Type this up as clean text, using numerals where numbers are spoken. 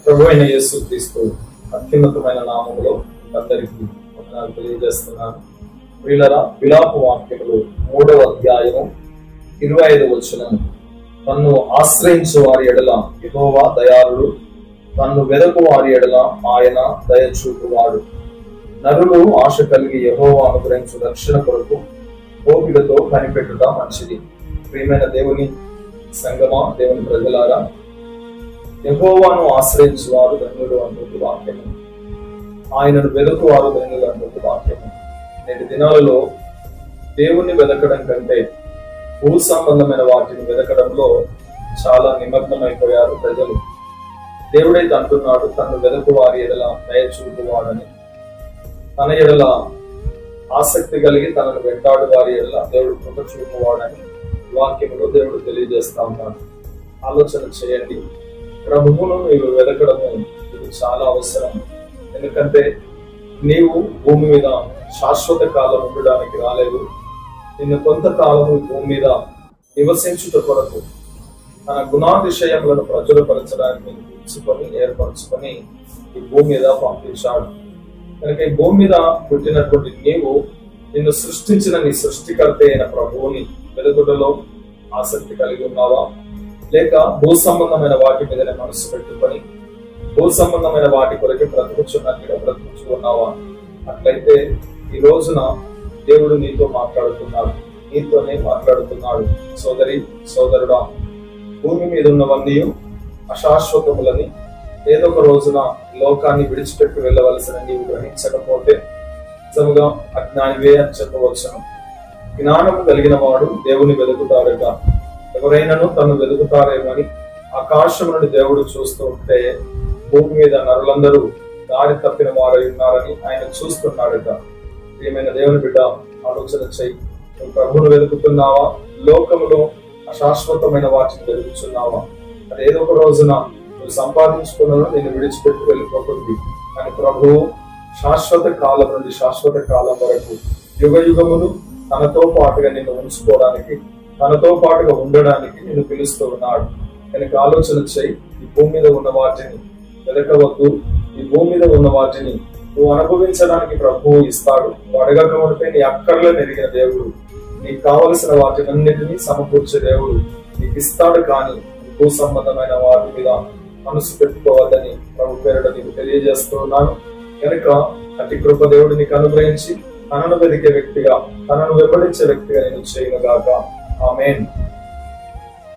ప్రభు అయిన యేసుక్రీస్తు అత్యున్నతమైన నామములో అందరికీ వందనాలు తెలియజేస్తున్నాను. ప్రియులారా, విలాప వాక్యములు 3వ అధ్యాయము 25వ వచనం. తన్ను ఆశ్రయించు వారి ఎడల యెహోవా దయాళుడు, తన్ను వెదకు వారి ఎడల ఆయన దయ చూపువాడు. నరులు ఆశ కలిగి యెహోవా అనుగ్రహించు రక్షణ కొరకు ఓపికతో కనిపెట్టుట మంచిది. ప్రియమైన దేవుని సంగమా, దేవుని ప్రజలారా, యెహోవాను ఆశ్రయించు వారు ధన్యులు అన్నది వాక్యము, ఆయనను వెదకు వారు ధన్యులు అన్నది వాక్యము. నేటి దినాలలో దేవుణ్ణి వెదకడం కంటే భూ సంబంధమైన వాటిని వెదకడంలో చాలా నిమగ్నమైపోయారు ప్రజలు. దేవుడైతే అంటున్నాడు, తను వెదకు వారి ఎడల దయ చూపువాడని. తన ఎడల ఆసక్తి కలిగి తనను వెంటాడు వారి ఎడల దేవుడు కృప చూపువాడని వాక్యములో దేవుడు తెలియజేస్తా ఉన్నాడు. ఆలోచన చేయండి, ప్రభువును నీవు వెదకడము ఇది చాలా అవసరం. ఎందుకంటే నీవు భూమి మీద శాశ్వత కాలం ఉండడానికి రాలేదు. నిన్ను కొంతకాలము భూమి మీద నివసించుట కొరకు తన గుణాతిశయములను ప్రచురపరచడానికి ఉంచుకొని ఏర్పరచుకొని ఈ భూమి మీద పంపించాడు. కనుక ఈ భూమి మీద పుట్టినటువంటి నీవు నిన్ను సృష్టించిన నీ సృష్టికర్త అయిన ప్రభువుని వెలుగుటలో ఆసక్తి కలిగి ఉన్నావా? లేక భూ సంబంధమైన వాటి మీదనే మనసు పెట్టుకొని భూ సంబంధమైన వాటి కొరకే బ్రతుకుచున్నట్టుగా బ్రతుకుచు ఉన్నావా? అట్లయితే ఈ రోజున దేవుడు నీతో మాట్లాడుతున్నాడు, నీతోనే మాట్లాడుతున్నాడు. సోదరి సోదరుడా, భూమి మీద ఉన్నవన్నీ అశాశ్వతములని, ఏదో ఒక రోజున లోకాన్ని విడిచిపెట్టి వెళ్ళవలసిన నీవు గ్రహించకపోతే నిజముగా అజ్ఞానివే అని చెప్పవచ్చును. జ్ఞానము కలిగిన వాడు దేవుని వెతుకుతాడట. ఎవరైనాను తను వెతుకుతారేమని ఆకాశం నుండి దేవుడు చూస్తూ ఉంటే భూమి మీద నరులందరూ దారి తప్పిన వారై ఉన్నారని ఆయన చూస్తున్నాడట. ప్రియమైన దేవుని బిడ్డ, ఆలోచన చెయ్యి. నువ్వు ప్రభువును వెతుకుతున్నావా? లోకములో అశాశ్వతమైన వాటిని వెతుకుతున్నావా? అది ఏదో ఒక రోజున నువ్వు సంపాదించుకున్నాను నేను విడిచిపెట్టి వెళ్ళిపోతుంది. కానీ ప్రభువు శాశ్వత కాలం నుండి శాశ్వత కాలం వరకు యుగ యుగములు తనతో పాటుగా నిన్ను ఉంచుకోవడానికి, తనతో పాటుగా ఉండడానికి నిన్ను పిలుస్తూ ఉన్నాడు. కనుక ఆలోచన చేయి. ఈ భూమి మీద ఉన్న వాటిని వెతకవద్దు. ఈ భూమి మీద ఉన్న వాటిని నువ్వు అనుభవించడానికి ప్రభువు ఇస్తాడు. నువ్వు అడగక ఉంటే నీ అక్కర్లను ఎరిగిన దేవుడు, నీకు కావలసిన వాటినన్నిటినీ సమకూర్చే దేవుడు నీకు ఇస్తాడు. కానీ భూ సంబంధమైన వాటి మీద మనసు పెట్టుకోవద్దని ప్రభు పేరిట నీకు తెలియజేస్తూ ఉన్నాను. కనుక అతి కృప దేవుడు నీకు అనుగ్రహించి తనను వెతికే వ్యక్తిగా, తనను వెంబడించే వ్యక్తిగా నేను చేయనుగాక. ఆమేన్.